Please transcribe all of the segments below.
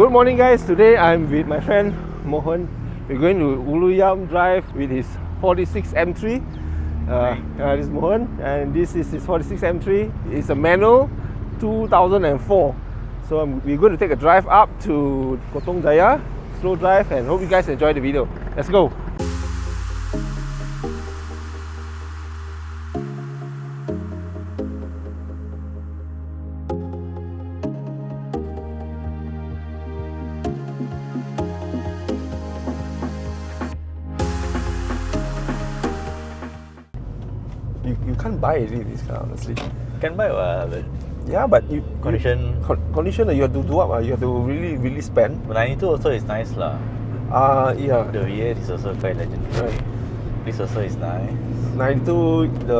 Good morning guys, today I'm with my friend Mohan. We're going to Ulu Yam drive with his 46 M3. This is Mohan and this is his 46 M3. It's a manual 2004. So we're going to take a drive up to Gotong Jaya, slow drive, and hope you guys enjoy the video. Let's go! You can't buy this car, honestly. Can buy but yeah, but condition you have to do up. You have to really spend. But 92 also is nice lah. Yeah. The V8 is also quite legendary. Right. This also is nice. 92.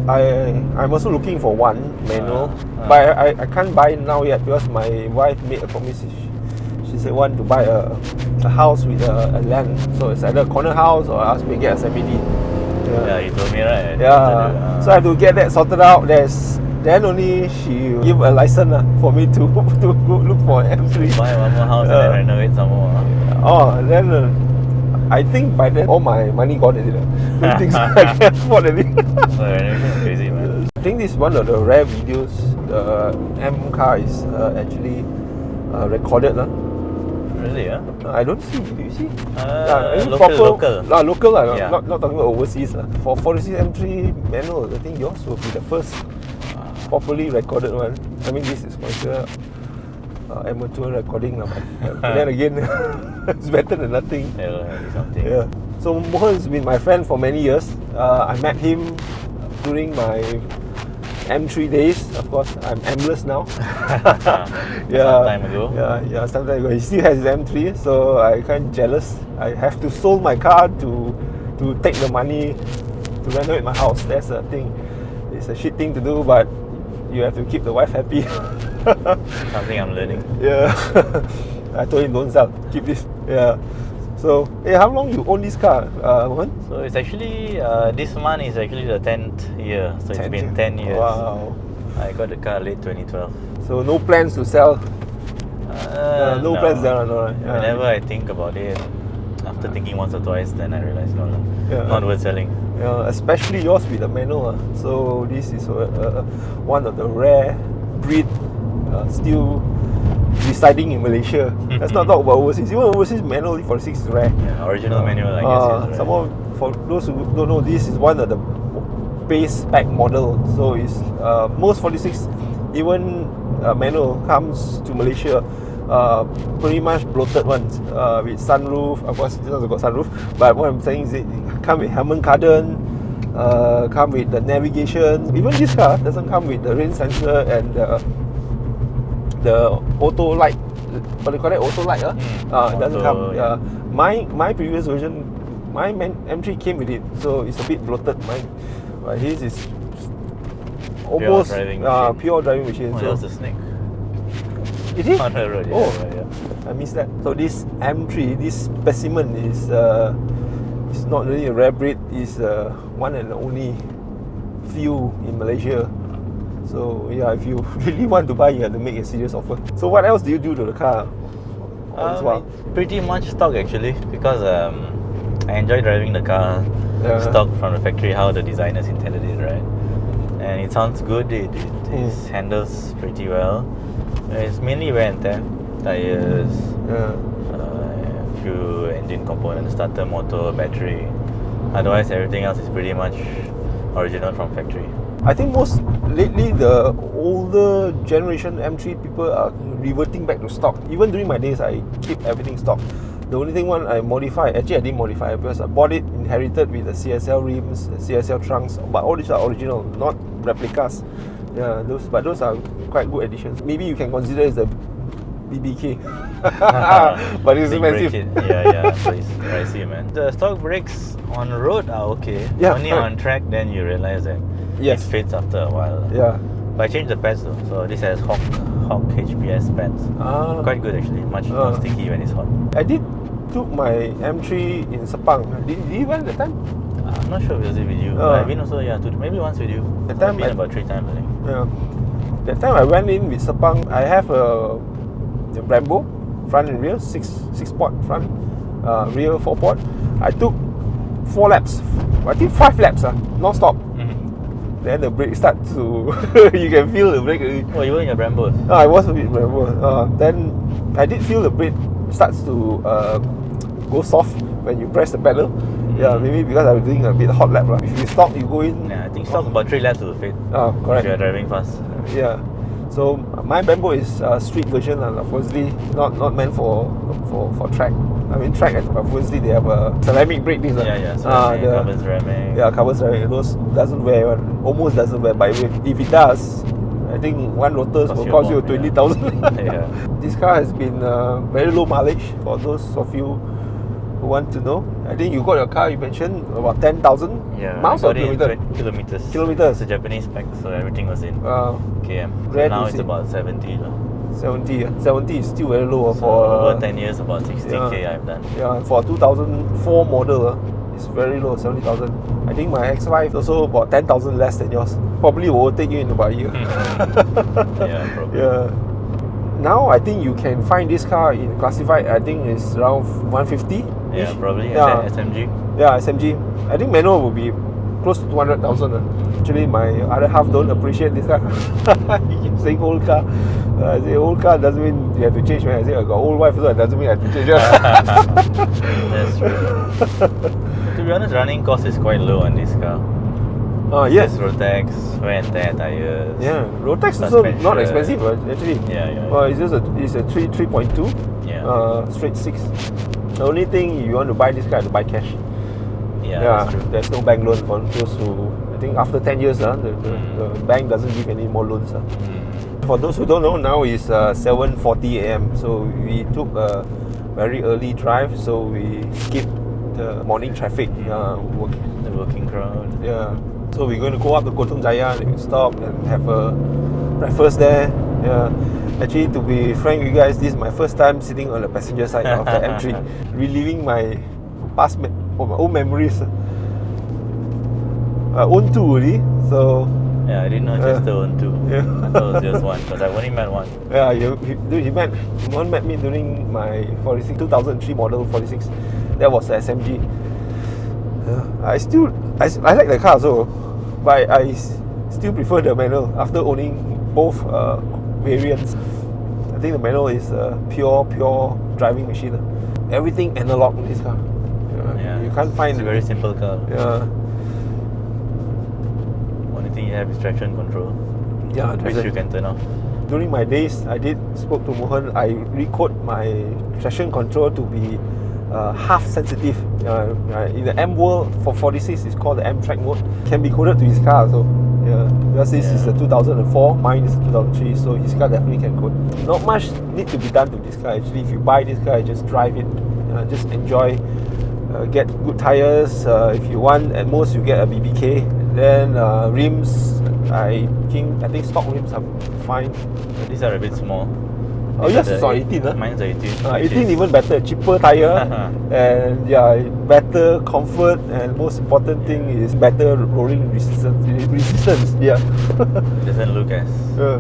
I'm also looking for one manual, but I can't buy it now yet because my wife made a promise. She said want to buy a house with a land, so it's either a corner house or ask me to get a CBD. Yeah, you told me right. Yeah, so I have to get that sorted out. Then only she give a license for me to go look for an M3. Buy one more house and then renovate some more. Then I think by then all my money gone already. Don't think so. I can't afford it. Renovation is crazy, man. I think this is one of the rare videos. The M car is actually recorded. Really, huh? I don't see. Do you see? Local. Local. Yeah. Not talking about overseas. For 46 M3 manual, I think yours will be the first properly recorded one. I mean, this is considered amateur recording, but then again, it's better than nothing. Yeah, something. Yeah. So Mohan has been my friend for many years. I met him during my M3 days. Of course, I'm M-less now. Some time ago. Yeah, some time ago. He still has his M3, so I kind of jealous. I have to sell my car to take the money to renovate my house. That's the thing. It's a shit thing to do, but you have to keep the wife happy. Something I'm learning. Yeah. I told him don't sell. Keep this. Yeah. So, how long you own this car, Mohan? So it's actually this month is actually the 10th year. So it's been 10 years. Wow. I got the car late 2012. So no plans to sell? No plans there, no. Whenever I think about it, after thinking once or twice, then I realize not worth selling. Yeah, especially yours with the manual. So this is one of the rare breed still residing in Malaysia. Let's not talk about overseas. Even overseas, manual 46 is rare. Yeah, original manual, I guess. Is some more, for those who don't know, this is one of the base spec model. So it's most 46, even manual comes to Malaysia pretty much bloated ones with sunroof. Of course, it doesn't got sunroof. But what I'm saying is it come with Harman Kardon, come with the navigation. Even this car doesn't come with the rain sensor and the auto light. What do you call it? Auto light. It doesn't come. Yeah. My previous version, my M3 came with it, so it's a bit bloated. But his is almost pure driving machine. Oh, that was a snake. Is it? On the road, I missed that. So this M3, this specimen is it's not really a rare breed. It's one and only few in Malaysia. So yeah, if you really want to buy, you have to make a serious offer. So what else do you do to the car? Pretty much stock actually, because I enjoy driving the car stock from the factory, how the designers intended it, right? And it sounds good. It handles pretty well. It's mainly wear and tear, tires, a few engine components, starter, motor, battery. Otherwise, everything else is pretty much original from factory. I think most lately the older generation M3 people are reverting back to stock. Even during my days, I keep everything stock. The only thing I modified, actually I didn't modify it because I bought it inherited with the CSL rims, CSL trunks, but all these are original, not replicas. Yeah, those are quite good additions. Maybe you can consider it as a BBK. But it's expensive. Yeah, so it's pricey, man. The stock brakes on road are okay. Only on track, then you realize that it fades after a while. Yeah. But I changed the pads though. So this has Hawk HPS pads. Quite good actually. Much more sticky when it's hot. I took my M3 in Sepang. Did you went that time? I'm not sure if it was with you. But I've been also, maybe once with you. That time I've been about 3 times I think. Yeah. That time I went in with Sepang. I have a Brembo front and rear, six port front, rear 4 port. I took 4 laps, I think 5 laps, non-stop. Then the brake starts to, you can feel the brake. Oh, you were in your Brembo? I was a bit Brembo. Then I did feel the brake starts to go soft when you press the pedal. Yeah, maybe because I was doing a bit hot lap. If you stop, you go in. Yeah, I think stop about 3 laps to the fade. Correct. If you are driving fast. Yeah. So my Brembo is a street version, obviously not meant for track. I mean track, obviously they have a ceramic brake disc. Carbon ceramic. Yeah, carbon ceramic. Those doesn't wear, almost doesn't wear. But if it does, I think one rotor will cost you 20,000. Yeah. This car has been very low mileage for those of you who want to know. I think you got your car, you mentioned about 10,000 miles or kilometers? Kilometers. It's a Japanese spec, so everything was in km. Rare Now to it's see. about 70. 70 is still very low for over 10 years, about 60k I've done. Yeah, for 2004 model, it's very low, 70,000. I think my X5 also about 10,000 less than yours. Probably will overtake you in about a year. Yeah, probably. Yeah. Now I think you can find this car in classified. I think it's around 150. Yeah, probably. Yeah. SMG. Yeah, SMG. I think manual will be close to 200,000. Actually, my other half don't appreciate this car. He keeps saying old car. I say old car doesn't mean you have to change. Man. I say I got old wife, so it doesn't mean I have to change. That's true. To be honest, running cost is quite low on this car. Yes. Rotex, wear and tear tires. Yeah, Rotex also not expensive actually. Yeah. It's just a 3.2. Yeah. Straight 6. The only thing you want to buy this car, to buy cash. Yeah, that's true. There's no bank loan for those who. I think after 10 years, the bank doesn't give any more loans. For those who don't know, now is 7:40 a.m. So we took a very early drive. So we skipped the morning traffic. The working crowd. Yeah. So we're going to go up to Gotong Jaya and stop and have a breakfast there. Yeah. Actually, to be frank with you guys, this is my first time sitting on the passenger side of the M3, reliving my past, my own memories. I own 2 already, so. Yeah, I didn't know Chester owned 2. Yeah. I thought it was just 1 because I've only met 1. Yeah, he met me during my 2003 model 46. That was the SMG. I like the car also, but I still prefer the manual after owning both variants. I think the manual is a pure driving machine. Everything analog in this car. You can't find. It's a very simple car. Yeah. Only thing you have is traction control. Yeah, which you can turn off. During my days, I spoke to Mohan. I recode my traction control to be half sensitive. In the M world for 46, it's called the M track mode. Can be coded to his car, so because this is a 2004, mine is 2003, so his car definitely can code. Not much need to be done to this car. Actually, if you buy this car, just drive it, just enjoy. Get good tires. If you want, at most you get a BBK. Then rims, I think stock rims are fine. These are a bit small. Oh yes, it's on 18. Mine's 18. 18 even better, cheaper tire, and better comfort, and most important thing is better rolling resistance. Yeah. Doesn't look as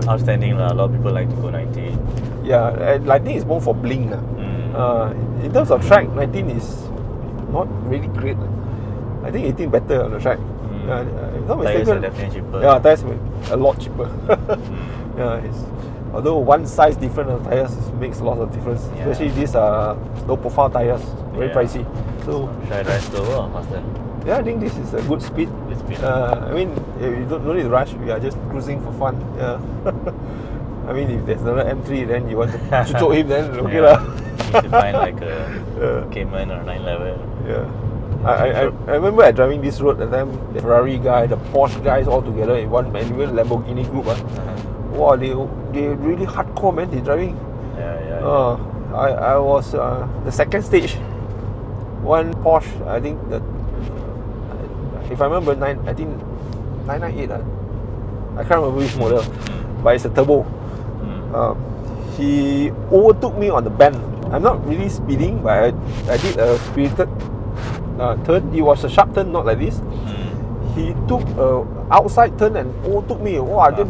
outstanding. A lot of people like to go 19. Yeah, and I think it's more for bling. In terms of track, 19 is not really great. I think 18 better on the track. Tires are definitely cheaper. Yeah, tires are a lot cheaper. Although one size different on tires makes a lot of difference. Especially these low profile tires, very pricey. So should I drive slower or faster? Yeah, I think this is a good speed. Good speed. I mean, you don't need to rush. We are just cruising for fun. Yeah. I mean, if there's another M3, then you want to chuchok him, then okay lah. You should find like a Cayman or 911. Yeah. I remember driving this road at the time, the Ferrari guy, the Porsche guys all together in one manual Lamborghini group. Wow, they really hardcore, man. They driving. I was the second stage. One Porsche, I think if I remember, 998. I can't remember which model, but it's a turbo. He overtook me on the bend. I'm not really speeding, but I did a spirited turn. It was a sharp turn, not like this. He took outside turn and overtook me. Wow, the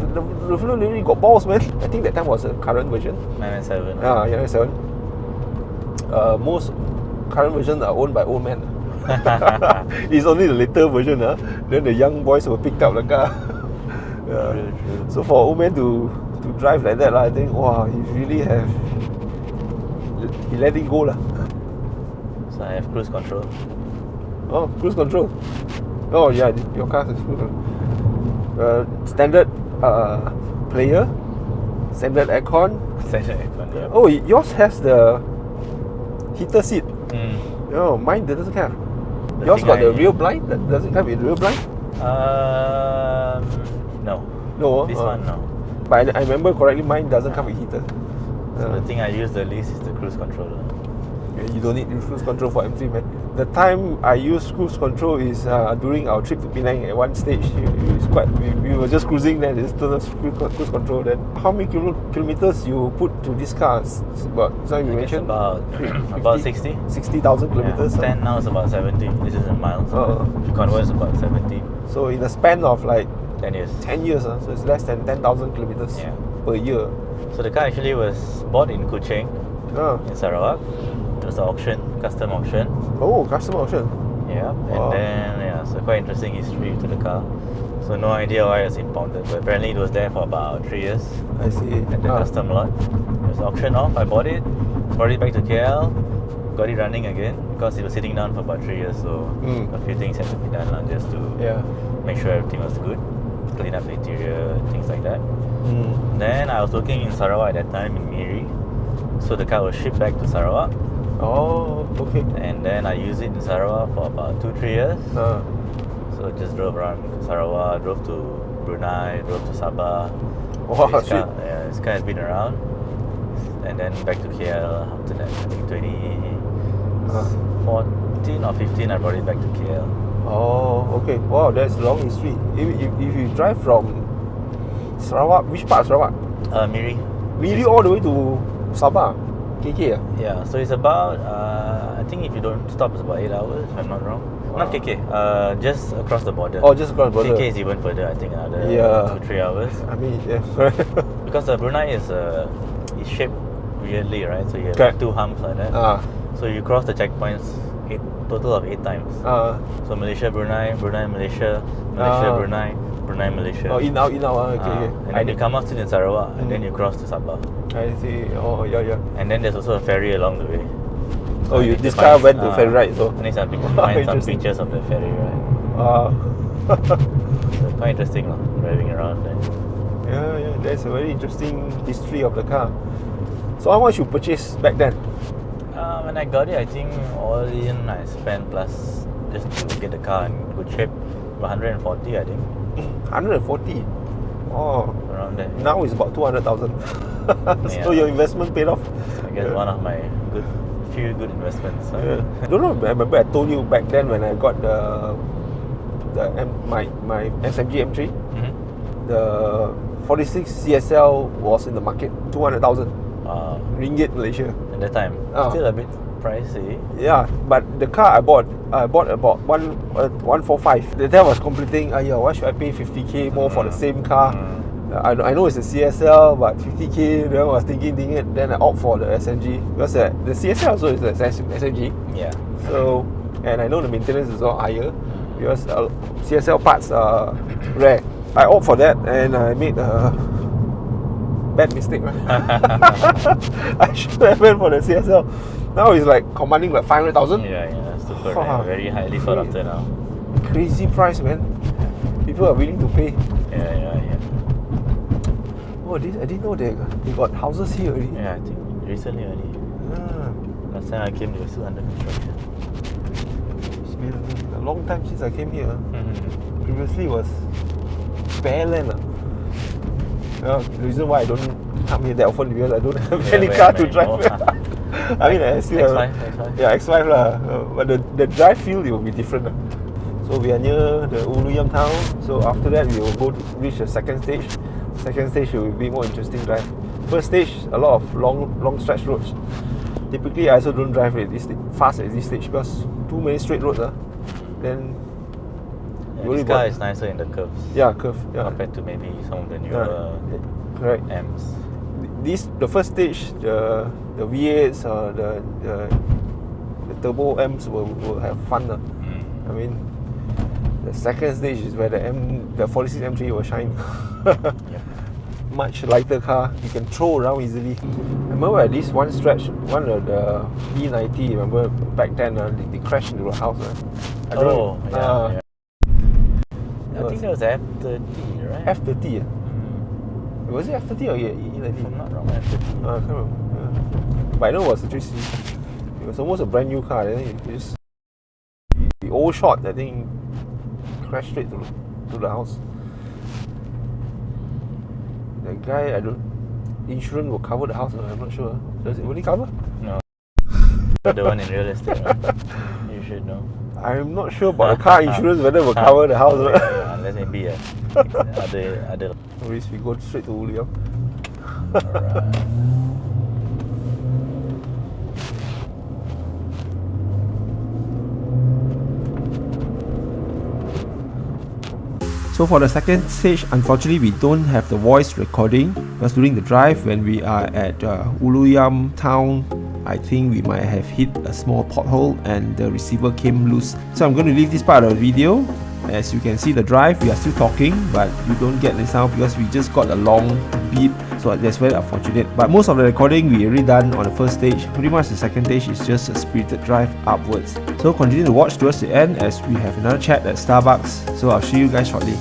fellow really got balls, man. I think that time was a current version. 997. Yeah, 997. most current versions are owned by old men. It's only the later version. Then the young boys will pick up the car. True. So for old men to drive like that, I think, wow, he really have. He let it go. So I have cruise control. Oh, cruise control. Oh yeah, your car is cruise control. Standard player, standard aircon. Standard aircon, yeah. Oh, yours has the heater seat. Oh, mine doesn't have. Yours got the rear blind? Does it come with rear blind? No. No. This one, no. But I remember correctly, mine doesn't come with heater. So the thing I use the least is the cruise controller. You don't need cruise control for M3, man. The time I used cruise control is during our trip to Penang. At one stage, we were just cruising, then it's turned off cruise control. Then how many kilometers you put to this car? It's about, so you mentioned about 60. 60,000 kilometers. Yeah, 10 now is about 70. This is in miles. If you convert, it's about 70. So in a span of like 10 years. 10 years, so it's less than 10,000 kilometers per year. So the car actually was bought in Kuching, in Sarawak. It was an auction, custom auction. Oh, custom auction. Yeah, and then so quite interesting history to the car. So no idea why it was impounded, but apparently it was there for about 3 years. I see. At the custom lot. It was auctioned off. I bought it, brought it back to KL, got it running again because it was sitting down for about 3 years. So a few things had to be done just to make sure everything was good, clean up the interior, things like that. Then I was working in Sarawak at that time in Miri, so the car was shipped back to Sarawak. Oh, okay. And then I used it in Sarawak for about 2-3 years. So just drove around Sarawak, drove to Brunei, drove to Sabah. Wow, this car has been around. And then back to KL after that. I think 2014 or 15 I brought it back to KL. Oh, okay. Wow, that's a long history. If you drive from Sarawak, which part of Sarawak? Miri. Miri all the way to Sabah? KK? Yeah, so it's about, I think if you don't stop, it's about 8 hours, if I'm not wrong. Not KK, just across the border. Oh, just across the border. KK is even further, I think another 2-3 hours. I mean, because Brunei is shaped weirdly, right? So you have like 2 humps like that. So you cross the checkpoints total of 8 times. So Malaysia, Brunei, Brunei, Malaysia, Malaysia, Brunei, Brunei, Malaysia. Oh, in out, okay. And then you come out still in Sarawak, and then you cross to Sabah. I see. Oh, yeah. And then there's also a ferry along the way. So this car went to ferry ride, so? I need some pictures of the ferry ride. So quite interesting, driving around there. Yeah, that's a very interesting history of the car. So how much you purchased back then? When I got it, I think all in I spent plus just to get the car in good shape, 140 I think. 140? Oh, around there. Now it's about 200,000. So your investment paid off. I guess one of my few good investments. Don't know. I remember I told you back then when I got my SMG M3, the 46 CSL was in the market, 200,000 ringgit Malaysia. At that time, still a bit pricey. Yeah, but the car I bought about 145. The time I was completing. Why should I pay 50k more for the same car? I know it's a CSL, but 50k. Then I was thinking it. Then I opt for the SMG because the CSL also is the SMG. Yeah. So, and I know the maintenance is a lot higher because CSL parts are rare. I opt for that, and I made a bad mistake. I should have went for the CSL. Now it's like commanding like 500,000. Yeah, super very highly sought after now. Crazy price, man. People are willing to pay. Yeah. Oh, I didn't know they got houses here already. Yeah, I think recently only. Last time I came, they were still under construction. It's been a long time since I came here. Previously it was bare land. The reason why I don't come here that often because I don't have any car to drive. I mean, I still have X5. Yeah, X5 lah. But the drive feel it will be different. So we are near the Ulu Yam town. So after that, we will go to reach the second stage. Second stage will be more interesting drive. First stage, a lot of long stretch roads. Typically, I also don't drive at this fast at this stage because too many straight roads. Then this car is nicer in the curves. Yeah, curve. Yeah. Compared to maybe some of the newer correct. M's. the first stage, the V8s, the turbo M's will have fun. I mean, the second stage is where the 46 M3 will shine. Yep. Much lighter car, you can throw around easily. I remember at this one stretch, one of the E90, remember back then, they crashed into a house. I don't know. Yeah. I think that was F30, right? F30. Was it F30 or E90? If I'm not wrong, F30. I can't remember. Yeah. But I know it was a 360. It was almost a brand new car. I think it just the old shot. I think crashed straight to the house. The guy, insurance will cover the house. I'm not sure. Does it really cover? No. You're the one in real estate, right? You should know. I'm not sure about the car insurance whether it will cover the house. Yeah, unless maybe other. At least we go straight to Ulu Yam. Alright. So for the second stage, unfortunately we don't have the voice recording because during the drive when we are at Ulu Yam town, I think we might have hit a small pothole and the receiver came loose. So I'm going to leave this part of the video. As you can see the drive, we are still talking but you don't get the sound because we just got a long beep, so that's very unfortunate. But most of the recording we already done on the first stage. Pretty much the second stage is just a spirited drive upwards. So continue to watch towards the end as we have another chat at Starbucks. So I'll see you guys shortly.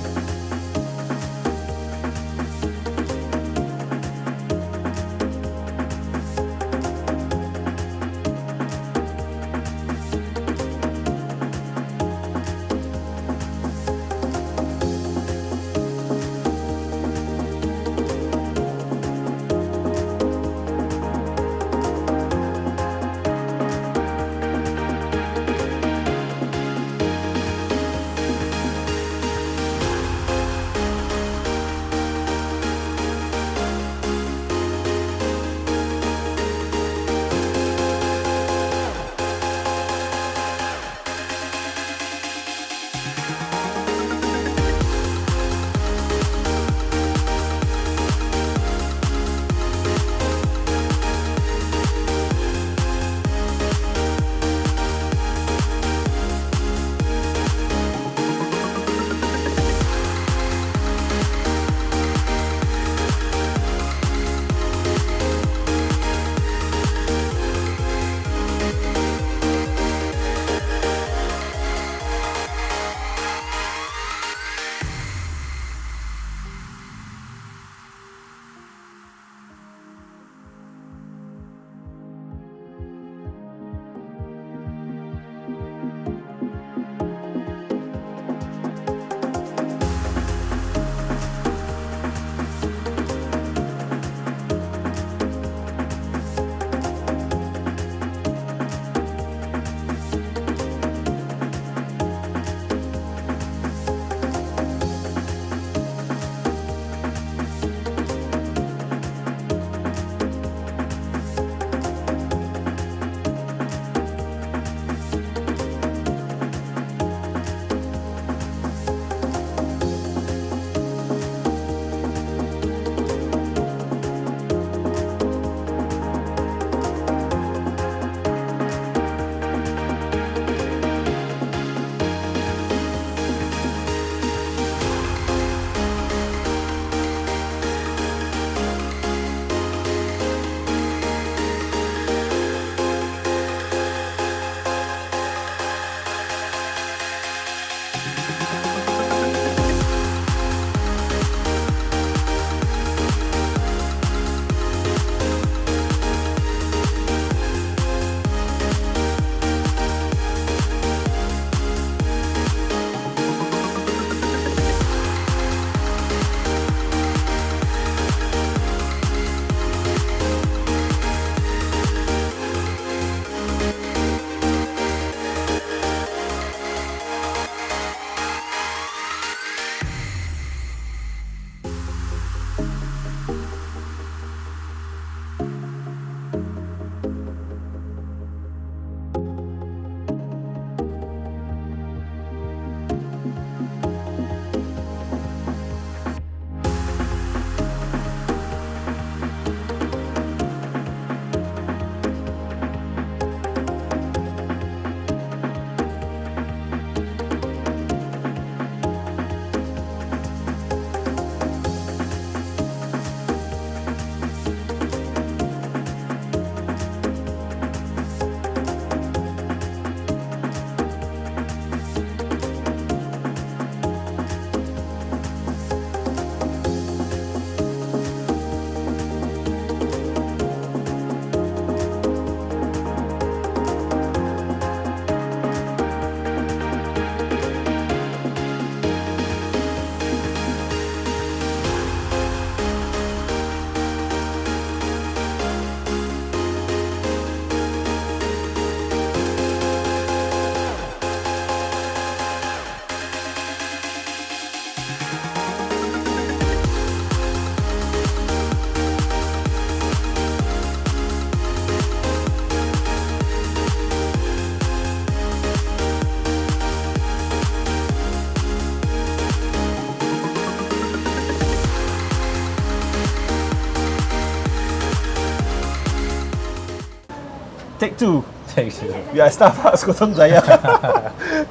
Take two. Thanks. We are Starbucks, Gotong Jaya.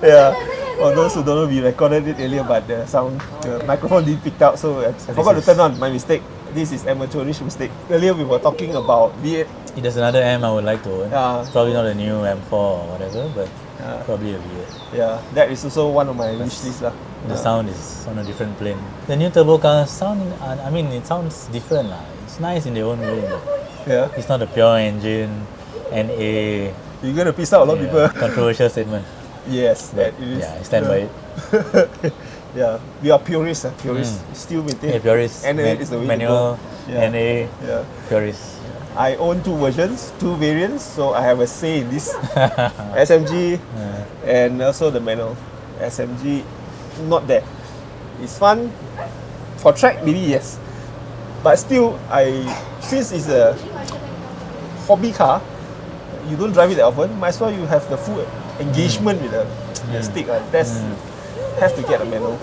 Yeah. For those who don't know, we recorded it earlier, but the microphone didn't pick up, so I forgot to turn on. My mistake. This is amateurish mistake. Earlier we were talking about V8. There's another M I would like to own. It's probably not a new M4 or whatever, but probably a V8. Yeah, that is also one of my wish lists. The sound is on a different plane. The new turbo cars sound, I mean, it sounds different. It's nice in their own way, but it's not a pure engine, NA. You're going to piss out a lot of people. Controversial statement. Yes, but, that it is. Yeah, I stand by it. Yeah, we are purists. Still maintain. Yeah, purists. NA is the way manual, to go. NA, purists. I own two versions, two variants, so I have a say in this. SMG and also the manual. SMG, not that. It's fun. For track, maybe yes. But still, since it's a hobby car, you don't drive it that often, might as well you have the full engagement with the stick. That's have to get a manual.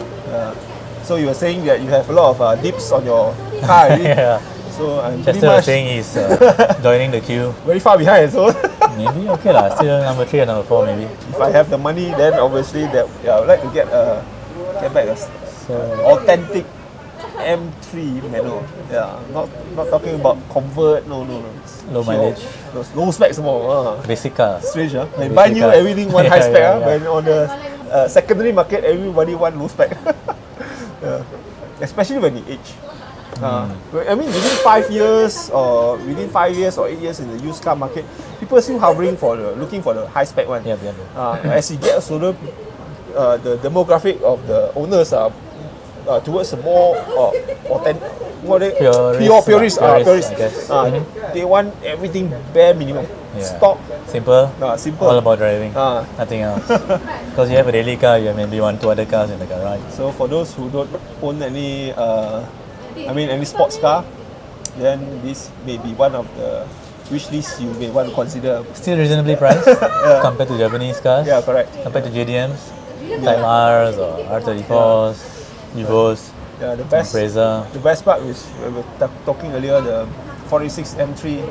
So you were saying that you have a lot of dips on your car already. So I'm Chester was saying he's joining the queue. Very far behind, so maybe okay lah. Still number 3 or number 4 maybe. If I have the money, then obviously I would like to get back a authentic M3 manual. Yeah, not talking about convert. No. Low mileage. Low specs more. Basic car. Strange, When buy new, everything want high spec. When on the secondary market, everybody want low spec. Especially when you age. I mean, within 5 years or 8 years in the used car market, people are still looking for the high spec one. As you get older, the demographic of the owners are towards a more authentic, purist. They want everything bare minimum. Stock, simple, all about driving, nothing else. Because you have a daily car, you have maybe 1-2 other cars in the garage. So for those who don't own any sports car, then this may be one of the wish lists you may want to consider. Still reasonably priced compared to Japanese cars. Yeah, correct. Compared to JDMs, Type Rs or R34s, Evos. Yeah, the best part is we were talking earlier, the 46 M3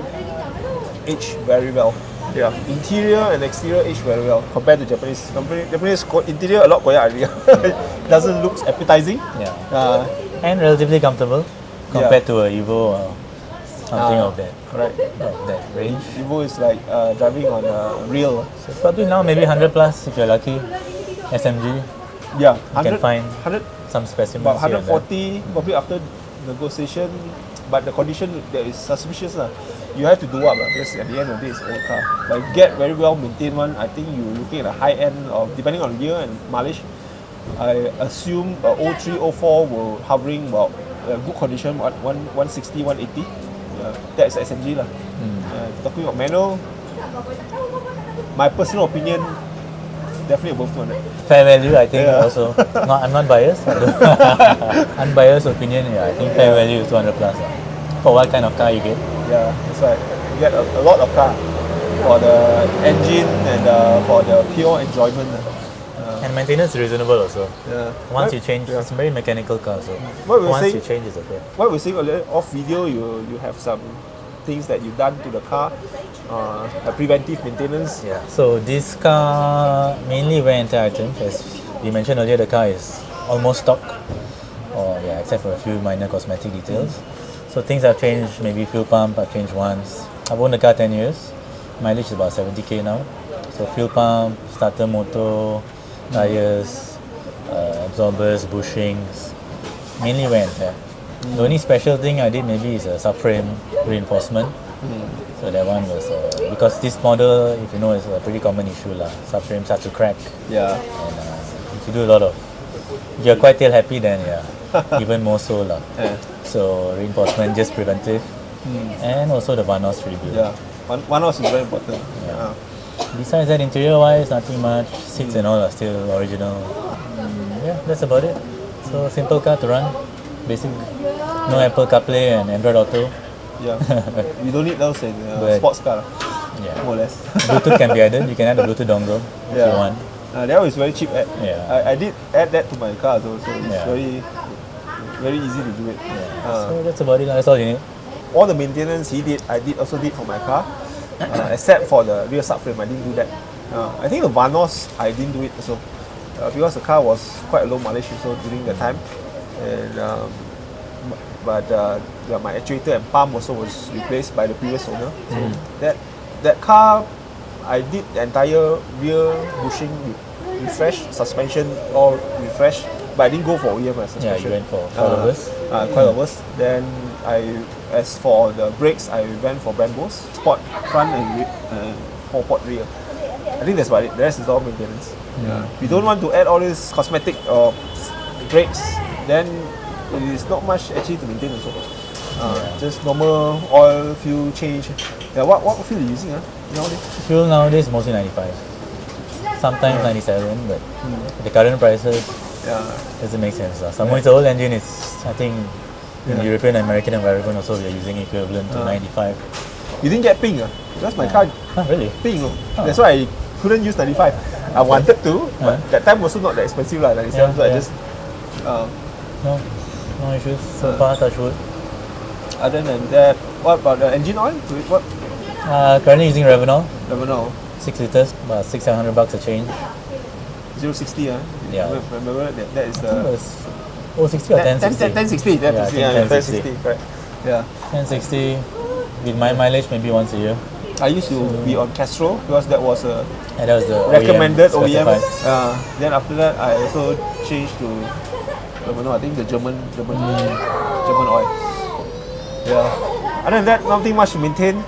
aged very well. Yeah, interior and exterior aged very well compared to Japanese. Japanese interior a lot koyak already. Doesn't look appetizing. And relatively comfortable compared to a Evo or something of that. Correct. Of that range. Evo is like driving on a rail. So probably now maybe 100 plus if you're lucky. SMG. Yeah, you can find 100, some specimens. About 140 probably after negotiation, but the condition that is suspicious. You have to do up because at the end of the day it's old car. But if you get very well maintained one, I think you're looking at a high end of, depending on year and mileage, I assume 03, 04 will hovering about good condition, 160, 180. That's SMG lah. Talking about manual, my personal opinion, definitely above 200. Fair value, I think also. I'm not biased. Unbiased opinion, I think fair value is 200 plus. For what kind of car you get? Yeah, that's right. You get a lot of car for the engine and for the pure enjoyment. And maintenance is reasonable also. Once you change, it's a very mechanical car, so you change, it's okay. What we were saying earlier, off video, you have some things that you've done to the car, a preventive maintenance. So this car mainly wear and tear items. As we mentioned earlier, the car is almost stock, except for a few minor cosmetic details. So things have changed. Maybe fuel pump I've changed once. I've owned the car 10 years. Mileage is about 70k now. So fuel pump, starter motor, tires, absorbers, bushings, mainly wear and tear. The only special thing I did maybe is a subframe reinforcement. So that one was because this model, if you know, is a pretty common issue lah. Subframes start to crack. And if you do a lot of, you're quite tail happy, then even more so lah. So reinforcement, just preventive, and also the Vanos rebuild. Vanos is very important. Besides that, interior-wise, nothing much. Seats and all are still original. That's about it. So simple car to run. Basic, no Apple CarPlay and Android Auto. You don't need those in sports car. More or less. Bluetooth can be added. You can add a Bluetooth dongle if you want. That was very cheap. I did add that to my car, so it's very easy to do it. So that's about it. That's all you need. All the maintenance I also did for my car. except for the rear subframe. I didn't do that. I think the Vanos, I didn't do it also, because the car was quite a low mileage also during the time, and but my actuator and pump also was replaced by the previous owner. So that car, I did the entire rear bushing refresh, suspension all refresh, but I didn't go for OEM suspension. Yeah, you went for coilovers. Coilovers. Then as for the brakes, I went for Brembo's sport front and 4-port rear. I think that's about it. The rest is all maintenance. If you don't want to add all this cosmetic or brakes, then it is not much actually to maintain also. Just normal oil, fuel change. Yeah, what fuel are you using nowadays? Fuel nowadays mostly 95. Sometimes 97, but the current prices doesn't make sense. Some more it's an old engine. It's, I think, in the European and American environment also we are using equivalent to 95. You didn't get pink? That's my car. Really? Pink. That's why I couldn't use 95. I wanted to, but that time also not that expensive 97. So I just no issues so far, touch wood. Other than that, what about the engine oil? What? Currently using Revenol. 6 liters, about $600 a change. 060, Yeah. Remember that is the 60 or 1060? 1060, 1060, correct. Yeah. 1060 with my mileage maybe once a year. I used to be on Castrol because that was a that was the recommended OEM. specified. Then after that, I also changed to I think the German oil. Yeah. Other than that, nothing much to maintain.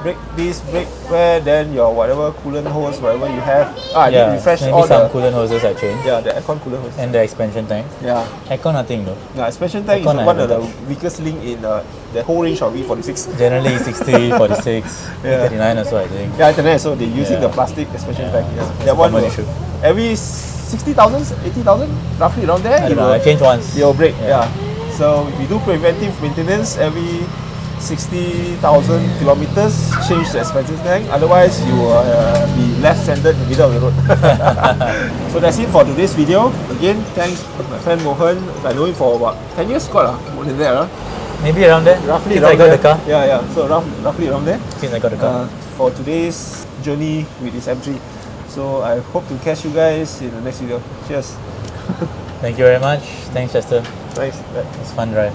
Brake disc, brake wear, then your whatever coolant hose, whatever you have. I did refresh maybe all some the coolant hoses I changed. Yeah, the aircon coolant hose. And the expansion tank. Yeah. Aircon nothing though. Yeah, expansion tank Aircon is one of the weakest link in the whole range of V46. Generally 60, 46, 39 also I think. Yeah, 39 so they're using the plastic expansion tank. That one issue. Every 60,000, 80,000, roughly around there. I don't know, I changed once. You'll break. So if you do preventive maintenance every 60,000 kilometers, change the expansion tank. Otherwise, you will be left stranded in the middle of the road. So that's it for today's video. Again, thanks my friend Mohan. I know him for about 10 years, more than that. Maybe around there. Roughly since around I got there. the car. Yeah. So roughly around there. Since I got the car. For today's journey with this M3. So I hope to catch you guys in the next video. Cheers. Thank you very much. Thanks, Chester. Thanks. It's a fun drive.